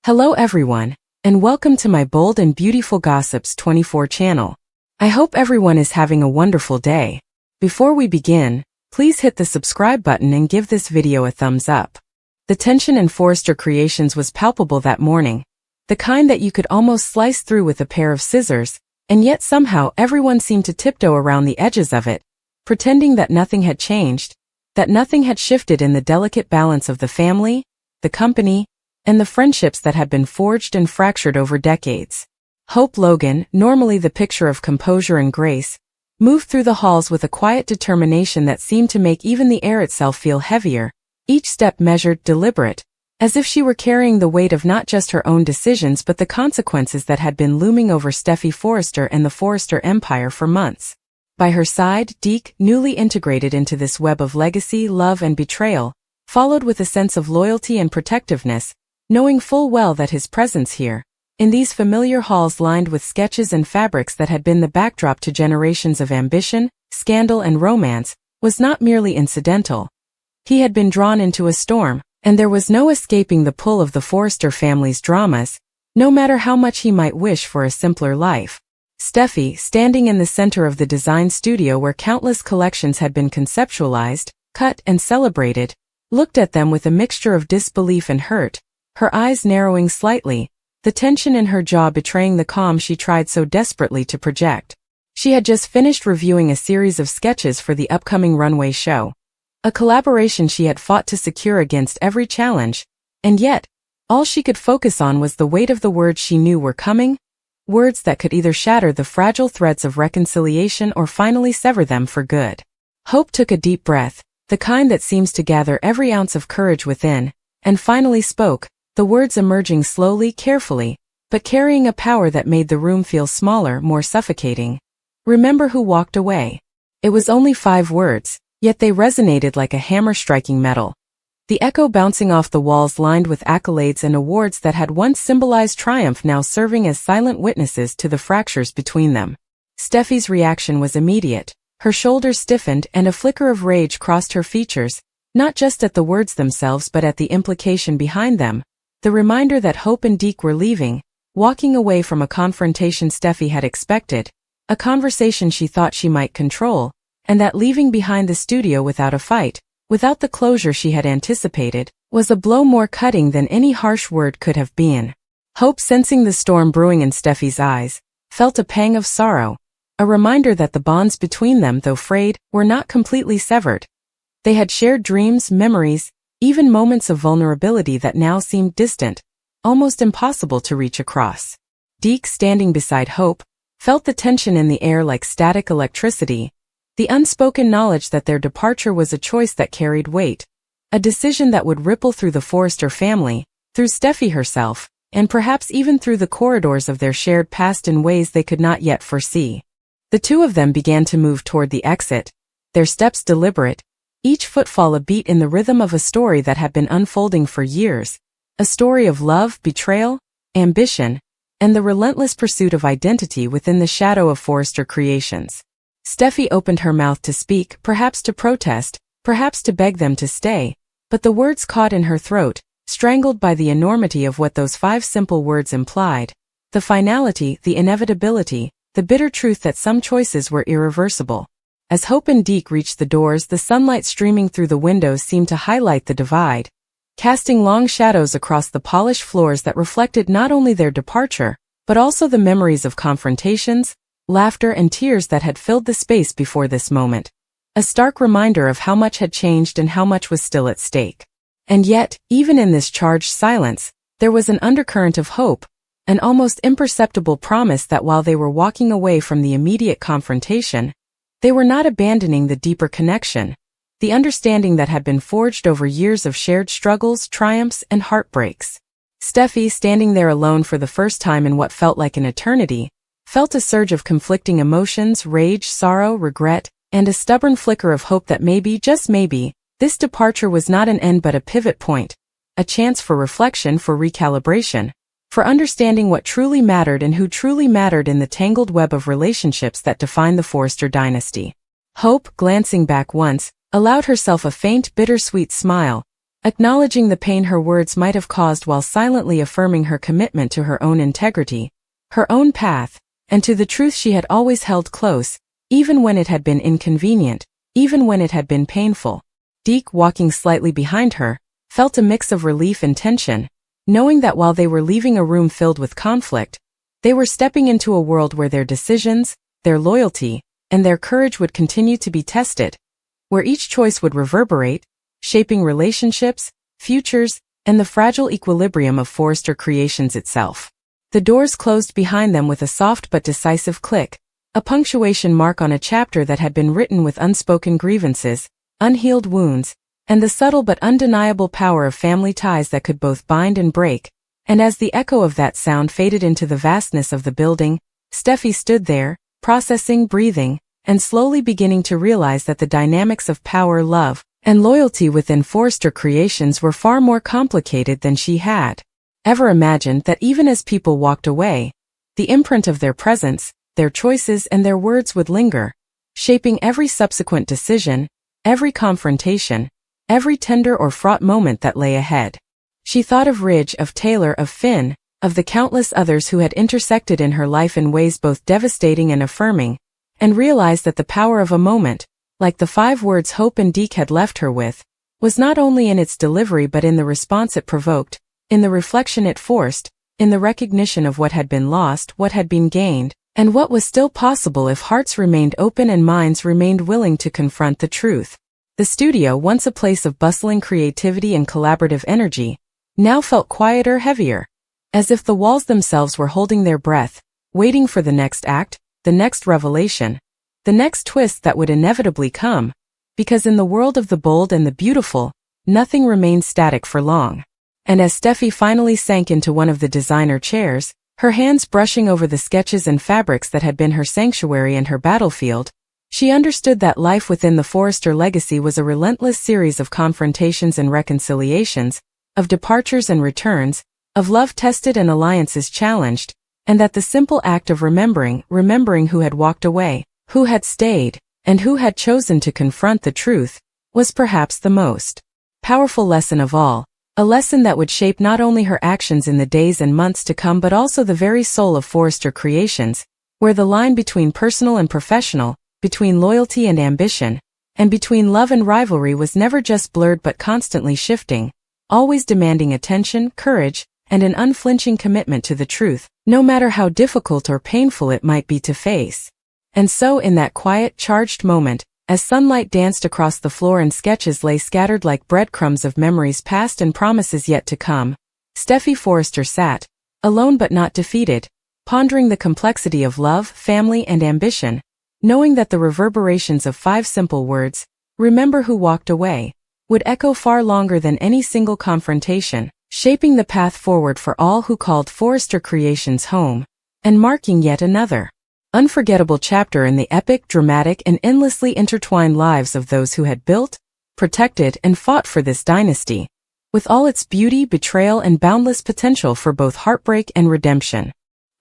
Hello everyone, and welcome to my Bold and Beautiful Gossips 24 channel. I hope everyone is having a wonderful day. Before we begin, please hit the subscribe button and give this video a thumbs up. The tension in Forrester Creations was palpable that morning, the kind that you could almost slice through with a pair of scissors, and yet somehow everyone seemed to tiptoe around the edges of it, pretending that nothing had changed, that nothing had shifted in the delicate balance of the family, the company, and the friendships that had been forged and fractured over decades. Hope Logan, normally the picture of composure and grace, moved through the halls with a quiet determination that seemed to make even the air itself feel heavier, each step measured, deliberate, as if she were carrying the weight of not just her own decisions but the consequences that had been looming over Steffy Forrester and the Forrester empire for months. By her side, Deke, newly integrated into this web of legacy, love and betrayal, followed with a sense of loyalty and protectiveness, knowing full well that his presence here, in these familiar halls lined with sketches and fabrics that had been the backdrop to generations of ambition, scandal and romance, was not merely incidental. He had been drawn into a storm, and there was no escaping the pull of the Forrester family's dramas, no matter how much he might wish for a simpler life. Steffy, standing in the center of the design studio where countless collections had been conceptualized, cut and celebrated, looked at them with a mixture of disbelief and hurt, her eyes narrowing slightly, the tension in her jaw betraying the calm she tried so desperately to project. She had just finished reviewing a series of sketches for the upcoming runway show, a collaboration she had fought to secure against every challenge, and yet, all she could focus on was the weight of the words she knew were coming, words that could either shatter the fragile threads of reconciliation or finally sever them for good. Hope took a deep breath, the kind that seems to gather every ounce of courage within, and finally spoke, the words emerging slowly, carefully, but carrying a power that made the room feel smaller, more suffocating. Remember who walked away. It was only 5 words, yet they resonated like a hammer striking metal. The echo bouncing off the walls lined with accolades and awards that had once symbolized triumph now serving as silent witnesses to the fractures between them. Steffi's reaction was immediate. Her shoulders stiffened and a flicker of rage crossed her features, not just at the words themselves but at the implication behind them. The reminder that Hope and Deke were leaving, walking away from a confrontation Steffy had expected, a conversation she thought she might control, and that leaving behind the studio without a fight, without the closure she had anticipated, was a blow more cutting than any harsh word could have been. Hope, sensing the storm brewing in Steffy's eyes, felt a pang of sorrow, a reminder that the bonds between them, though frayed, were not completely severed. They had shared dreams, memories, even moments of vulnerability that now seemed distant, almost impossible to reach across. Deke, standing beside Hope, felt the tension in the air like static electricity, the unspoken knowledge that their departure was a choice that carried weight, a decision that would ripple through the Forrester family, through Steffy herself, and perhaps even through the corridors of their shared past in ways they could not yet foresee. The two of them began to move toward the exit, their steps deliberate, each footfall a beat in the rhythm of a story that had been unfolding for years, a story of love, betrayal, ambition, and the relentless pursuit of identity within the shadow of Forrester Creations. Steffy opened her mouth to speak, perhaps to protest, perhaps to beg them to stay, but the words caught in her throat, strangled by the enormity of what those 5 simple words implied, the finality, the inevitability, the bitter truth that some choices were irreversible. As Hope and Deke reached the doors, the sunlight streaming through the windows seemed to highlight the divide, casting long shadows across the polished floors that reflected not only their departure, but also the memories of confrontations, laughter and tears that had filled the space before this moment. A stark reminder of how much had changed and how much was still at stake. And yet, even in this charged silence, there was an undercurrent of hope, an almost imperceptible promise that while they were walking away from the immediate confrontation, they were not abandoning the deeper connection, the understanding that had been forged over years of shared struggles, triumphs, and heartbreaks. Steffy, standing there alone for the first time in what felt like an eternity, felt a surge of conflicting emotions, rage, sorrow, regret, and a stubborn flicker of hope that maybe, just maybe, this departure was not an end but a pivot point, a chance for reflection, for recalibration, for understanding what truly mattered and who truly mattered in the tangled web of relationships that define the Forrester dynasty. Hope, glancing back once, allowed herself a faint, bittersweet smile, acknowledging the pain her words might have caused while silently affirming her commitment to her own integrity, her own path, and to the truth she had always held close, even when it had been inconvenient, even when it had been painful. Deke, walking slightly behind her, felt a mix of relief and tension, knowing that while they were leaving a room filled with conflict, they were stepping into a world where their decisions, their loyalty, and their courage would continue to be tested, where each choice would reverberate, shaping relationships, futures, and the fragile equilibrium of Forrester Creations itself. The doors closed behind them with a soft but decisive click, a punctuation mark on a chapter that had been written with unspoken grievances, unhealed wounds, and the subtle but undeniable power of family ties that could both bind and break. And as the echo of that sound faded into the vastness of the building, Steffy stood there, processing, breathing, and slowly beginning to realize that the dynamics of power, love, and loyalty within Forrester Creations were far more complicated than she had ever imagined. That even as people walked away, the imprint of their presence, their choices, and their words would linger, shaping every subsequent decision, every confrontation, every tender or fraught moment that lay ahead. She thought of Ridge, of Taylor, of Finn, of the countless others who had intersected in her life in ways both devastating and affirming, and realized that the power of a moment, like the 5 words Hope and Deke had left her with, was not only in its delivery but in the response it provoked, in the reflection it forced, in the recognition of what had been lost, what had been gained, and what was still possible if hearts remained open and minds remained willing to confront the truth. The studio, once a place of bustling creativity and collaborative energy, now felt quieter, heavier, as if the walls themselves were holding their breath, waiting for the next act, the next revelation, the next twist that would inevitably come, because in the world of the bold and the beautiful, nothing remains static for long. And as Steffy finally sank into one of the designer chairs, her hands brushing over the sketches and fabrics that had been her sanctuary and her battlefield, she understood that life within the Forrester legacy was a relentless series of confrontations and reconciliations, of departures and returns, of love tested and alliances challenged, and that the simple act of remembering who had walked away, who had stayed, and who had chosen to confront the truth, was perhaps the most powerful lesson of all, a lesson that would shape not only her actions in the days and months to come but also the very soul of Forrester Creations, where the line between personal and professional, between loyalty and ambition, and between love and rivalry was never just blurred but constantly shifting, always demanding attention, courage, and an unflinching commitment to the truth, no matter how difficult or painful it might be to face. And so in that quiet, charged moment, as sunlight danced across the floor and sketches lay scattered like breadcrumbs of memories past and promises yet to come, Steffy Forrester sat, alone but not defeated, pondering the complexity of love, family, and ambition, knowing that the reverberations of 5 simple words, "Remember who walked away," would echo far longer than any single confrontation, shaping the path forward for all who called Forrester Creations home, and marking yet another unforgettable chapter in the epic, dramatic, and endlessly intertwined lives of those who had built, protected, and fought for this dynasty, with all its beauty, betrayal, and boundless potential for both heartbreak and redemption.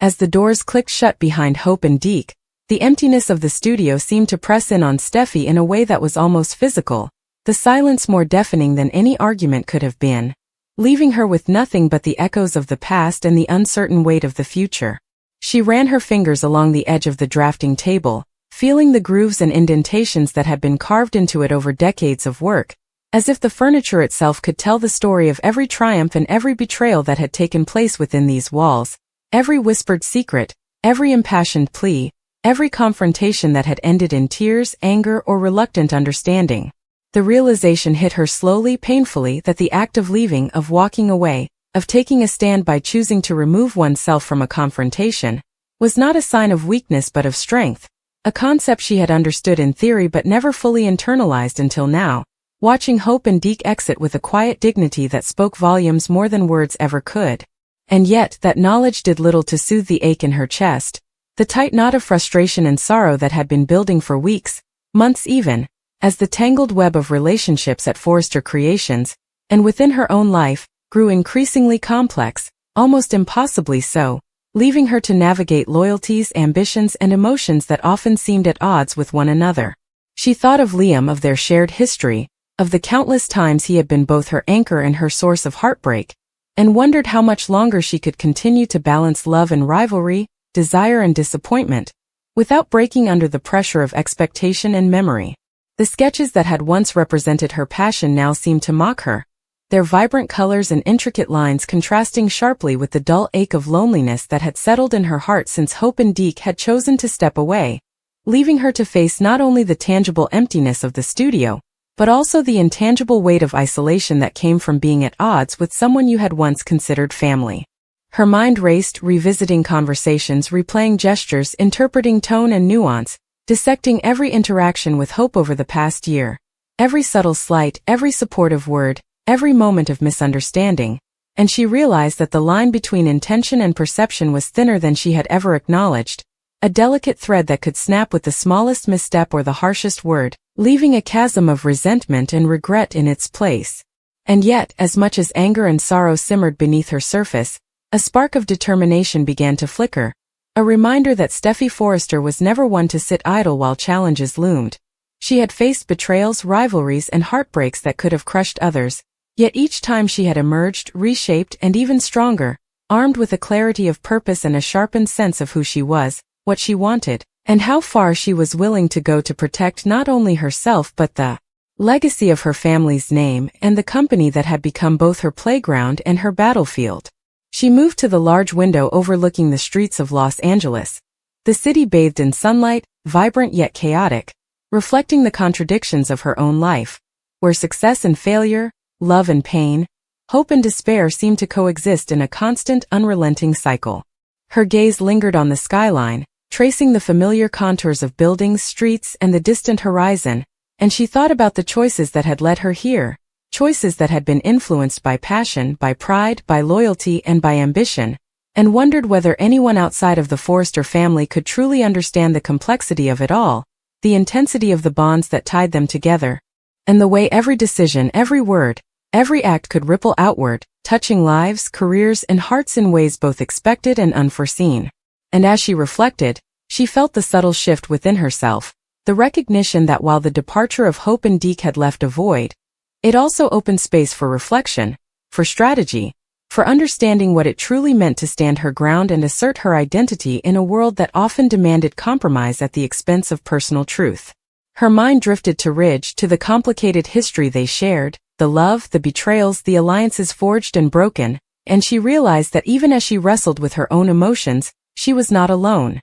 As the doors clicked shut behind Hope and Deke, the emptiness of the studio seemed to press in on Steffy in a way that was almost physical, the silence more deafening than any argument could have been, leaving her with nothing but the echoes of the past and the uncertain weight of the future. She ran her fingers along the edge of the drafting table, feeling the grooves and indentations that had been carved into it over decades of work, as if the furniture itself could tell the story of every triumph and every betrayal that had taken place within these walls, every whispered secret, every impassioned plea, every confrontation that had ended in tears, anger, or reluctant understanding. The realization hit her slowly, painfully, that the act of leaving, of walking away, of taking a stand by choosing to remove oneself from a confrontation, was not a sign of weakness but of strength, a concept she had understood in theory but never fully internalized until now, watching Hope and Deke exit with a quiet dignity that spoke volumes more than words ever could. And yet that knowledge did little to soothe the ache in her chest, the tight knot of frustration and sorrow that had been building for weeks, months even, as the tangled web of relationships at Forrester Creations, and within her own life, grew increasingly complex, almost impossibly so, leaving her to navigate loyalties, ambitions, and emotions that often seemed at odds with one another. She thought of Liam, of their shared history, of the countless times he had been both her anchor and her source of heartbreak, and wondered how much longer she could continue to balance love and rivalry, desire and disappointment, without breaking under the pressure of expectation and memory. The sketches that had once represented her passion now seemed to mock her, their vibrant colors and intricate lines contrasting sharply with the dull ache of loneliness that had settled in her heart since Hope and Deke had chosen to step away, leaving her to face not only the tangible emptiness of the studio, but also the intangible weight of isolation that came from being at odds with someone you had once considered family. Her mind raced, revisiting conversations, replaying gestures, interpreting tone and nuance, dissecting every interaction with Hope over the past year, every subtle slight, every supportive word, every moment of misunderstanding, and she realized that the line between intention and perception was thinner than she had ever acknowledged, a delicate thread that could snap with the smallest misstep or the harshest word, leaving a chasm of resentment and regret in its place. And yet, as much as anger and sorrow simmered beneath her surface, a spark of determination began to flicker, a reminder that Steffy Forrester was never one to sit idle while challenges loomed. She had faced betrayals, rivalries, and heartbreaks that could have crushed others, yet each time she had emerged, reshaped, and even stronger, armed with a clarity of purpose and a sharpened sense of who she was, what she wanted, and how far she was willing to go to protect not only herself but the legacy of her family's name and the company that had become both her playground and her battlefield. She moved to the large window overlooking the streets of Los Angeles, the city bathed in sunlight, vibrant yet chaotic, reflecting the contradictions of her own life, where success and failure, love and pain, hope and despair seemed to coexist in a constant, unrelenting cycle. Her gaze lingered on the skyline, tracing the familiar contours of buildings, streets, and the distant horizon, and she thought about the choices that had led her here, choices that had been influenced by passion, by pride, by loyalty, and by ambition, and wondered whether anyone outside of the Forrester family could truly understand the complexity of it all, the intensity of the bonds that tied them together, and the way every decision, every word, every act could ripple outward, touching lives, careers, and hearts in ways both expected and unforeseen. And as she reflected, she felt the subtle shift within herself, the recognition that while the departure of Hope and Deke had left a void, it also opened space for reflection, for strategy, for understanding what it truly meant to stand her ground and assert her identity in a world that often demanded compromise at the expense of personal truth. Her mind drifted to Ridge, to the complicated history they shared, the love, the betrayals, the alliances forged and broken, and she realized that even as she wrestled with her own emotions, she was not alone.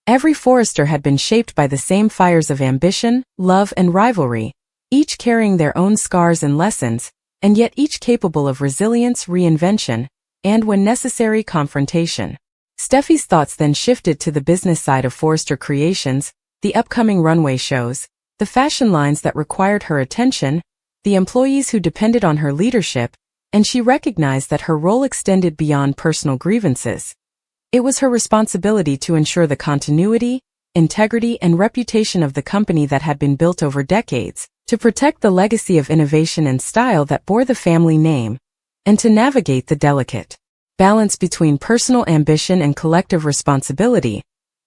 Every Forrester had been shaped by the same fires of ambition, love, and rivalry, each carrying their own scars and lessons, and yet each capable of resilience, reinvention, and, when necessary, confrontation. Steffy's thoughts then shifted to the business side of Forrester Creations, the upcoming runway shows, the fashion lines that required her attention, the employees who depended on her leadership, and she recognized that her role extended beyond personal grievances. It was her responsibility to ensure the continuity, integrity, and reputation of the company that had been built over decades, to protect the legacy of innovation and style that bore the family name, and to navigate the delicate balance between personal ambition and collective responsibility,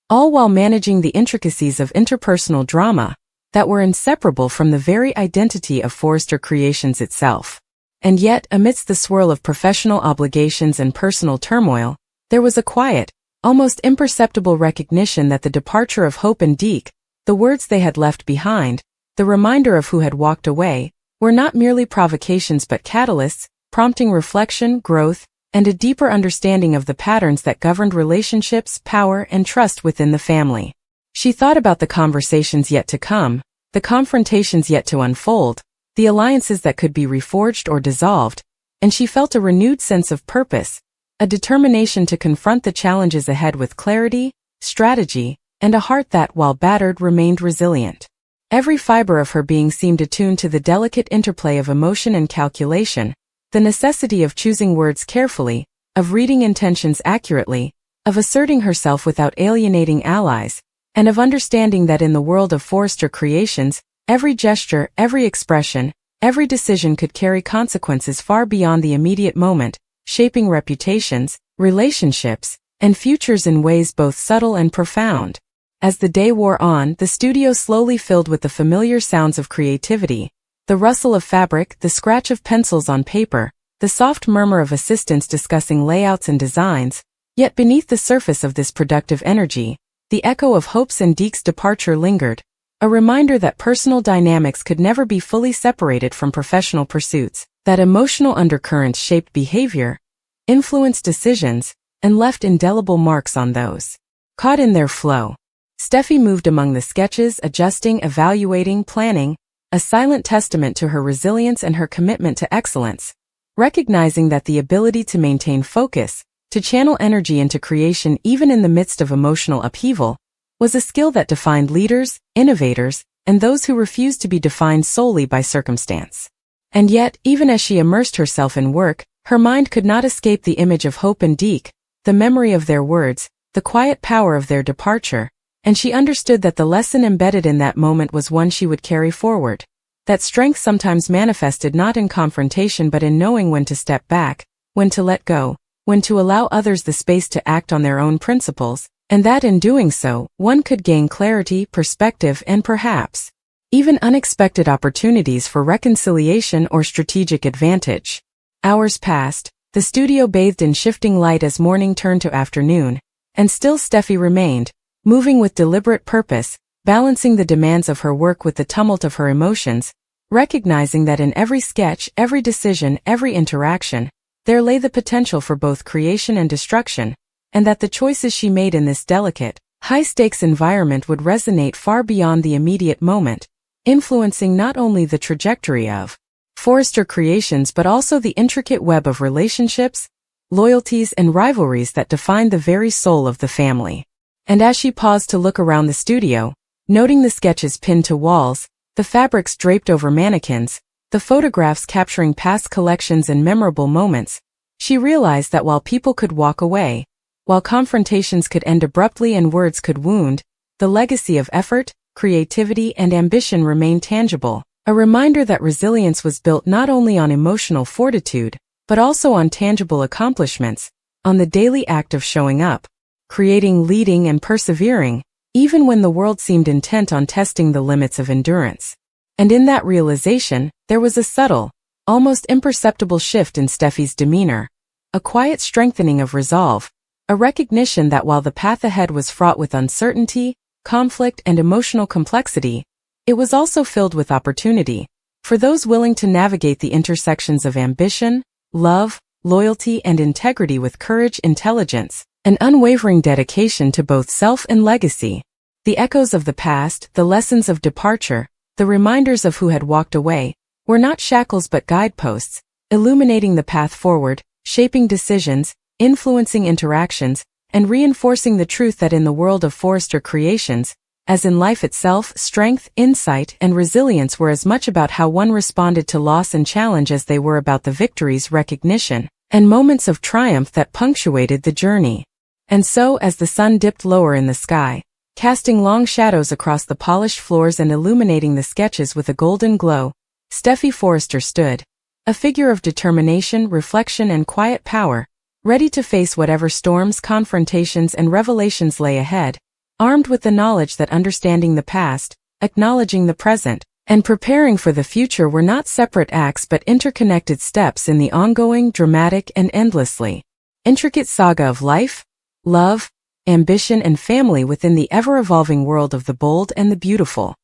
all while managing the intricacies of interpersonal drama that were inseparable from the very identity of Forrester Creations itself. And yet, amidst the swirl of professional obligations and personal turmoil, there was a quiet, almost imperceptible recognition that the departure of Hope and Deke, the words they had left behind, the reminder of who had walked away, were not merely provocations but catalysts, prompting reflection, growth, and a deeper understanding of the patterns that governed relationships, power, and trust within the family. She thought about the conversations yet to come, the confrontations yet to unfold, the alliances that could be reforged or dissolved, and she felt a renewed sense of purpose, a determination to confront the challenges ahead with clarity, strategy, and a heart that, while battered, remained resilient. Every fiber of her being seemed attuned to the delicate interplay of emotion and calculation, the necessity of choosing words carefully, of reading intentions accurately, of asserting herself without alienating allies, and of understanding that in the world of Forrester Creations, every gesture, every expression, every decision could carry consequences far beyond the immediate moment, shaping reputations, relationships, and futures in ways both subtle and profound. As the day wore on, the studio slowly filled with the familiar sounds of creativity, The rustle of fabric, the scratch of pencils on paper, the soft murmur of assistants discussing layouts and designs, yet beneath the surface of this productive energy, the echo of Hope's and Deke's departure lingered, a reminder that personal dynamics could never be fully separated from professional pursuits, that emotional undercurrents shaped behavior, influenced decisions, and left indelible marks on those caught in their flow. Steffy moved among the sketches, adjusting, evaluating, planning, a silent testament to her resilience and her commitment to excellence, recognizing that the ability to maintain focus, to channel energy into creation even in the midst of emotional upheaval, was a skill that defined leaders, innovators, and those who refused to be defined solely by circumstance. And yet, even as she immersed herself in work, her mind could not escape the image of Hope and Deke, the memory of their words, the quiet power of their departure, and she understood that the lesson embedded in that moment was one she would carry forward. That strength sometimes manifested not in confrontation but in knowing when to step back, when to let go, when to allow others the space to act on their own principles, and that in doing so, one could gain clarity, perspective, and perhaps even unexpected opportunities for reconciliation or strategic advantage. Hours passed, the studio bathed in shifting light as morning turned to afternoon, and still Steffy remained, moving with deliberate purpose, balancing the demands of her work with the tumult of her emotions, recognizing that in every sketch, every decision, every interaction, there lay the potential for both creation and destruction, and that the choices she made in this delicate, high-stakes environment would resonate far beyond the immediate moment, influencing not only the trajectory of Forrester creations but also the intricate web of relationships, loyalties, and rivalries that defined the very soul of the family. And as she paused to look around the studio, noting the sketches pinned to walls, the fabrics draped over mannequins, the photographs capturing past collections and memorable moments, she realized that while people could walk away, while confrontations could end abruptly and words could wound, the legacy of effort, creativity, and ambition remained tangible, a reminder that resilience was built not only on emotional fortitude, but also on tangible accomplishments, on the daily act of showing up, creating, leading, and persevering, even when the world seemed intent on testing the limits of endurance. And in that realization, there was a subtle, almost imperceptible shift in Steffy's demeanor, a quiet strengthening of resolve, a recognition that while the path ahead was fraught with uncertainty, conflict, and emotional complexity, it was also filled with opportunity, for those willing to navigate the intersections of ambition, love, loyalty, and integrity with courage, intelligence, and unwavering dedication to both self and legacy. The echoes of the past, the lessons of departure, the reminders of who had walked away, were not shackles but guideposts, illuminating the path forward, shaping decisions, influencing interactions, and reinforcing the truth that in the world of Forrester creations, as in life itself, strength, insight, and resilience were as much about how one responded to loss and challenge as they were about the victories, recognition, and moments of triumph that punctuated the journey. And so, as the sun dipped lower in the sky, casting long shadows across the polished floors and illuminating the sketches with a golden glow, Steffy Forrester stood, a figure of determination, reflection, and quiet power, ready to face whatever storms, confrontations, and revelations lay ahead, armed with the knowledge that understanding the past, acknowledging the present, and preparing for the future were not separate acts but interconnected steps in the ongoing, dramatic, and endlessly intricate saga of life, love, ambition, and family within the ever-evolving world of the bold and the beautiful.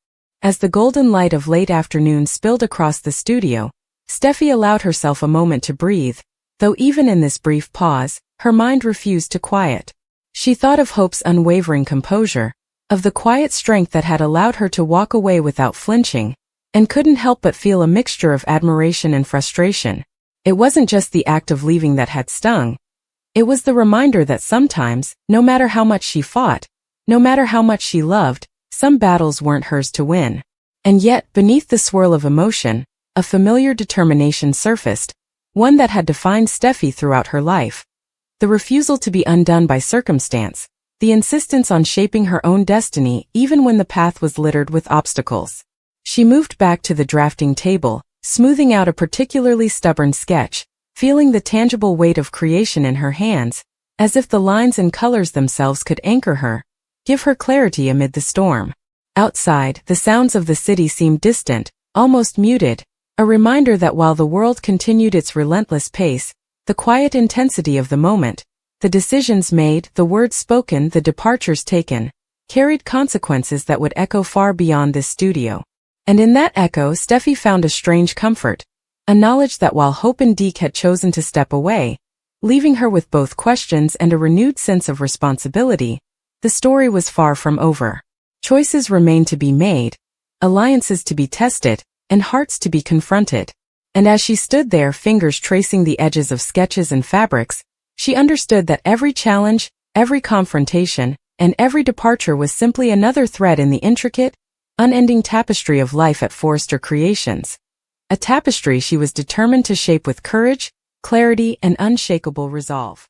As the golden light of late afternoon spilled across the studio, Steffy allowed herself a moment to breathe, though even in this brief pause, her mind refused to quiet. She thought of Hope's unwavering composure, of the quiet strength that had allowed her to walk away without flinching, and couldn't help but feel a mixture of admiration and frustration. It wasn't just the act of leaving that had stung. It was the reminder that sometimes, no matter how much she fought, no matter how much she loved, some battles weren't hers to win. And yet, beneath the swirl of emotion, a familiar determination surfaced, one that had defined Steffy throughout her life. The refusal to be undone by circumstance, the insistence on shaping her own destiny even when the path was littered with obstacles. She moved back to the drafting table, smoothing out a particularly stubborn sketch, feeling the tangible weight of creation in her hands, as if the lines and colors themselves could anchor her, give her clarity amid the storm. Outside, the sounds of the city seemed distant, almost muted, A reminder that while the world continued its relentless pace, the quiet intensity of the moment, the decisions made, the words spoken, the departures taken, carried consequences that would echo far beyond this studio. And in that echo, Steffi found a strange comfort, a knowledge that while Hope and Deke had chosen to step away, leaving her with both questions and a renewed sense of responsibility, the story was far from over. Choices remained to be made, alliances to be tested, and hearts to be confronted. And as she stood there, fingers tracing the edges of sketches and fabrics, she understood that every challenge, every confrontation, and every departure was simply another thread in the intricate, unending tapestry of life at Forrester Creations. A tapestry she was determined to shape with courage, clarity, and unshakable resolve.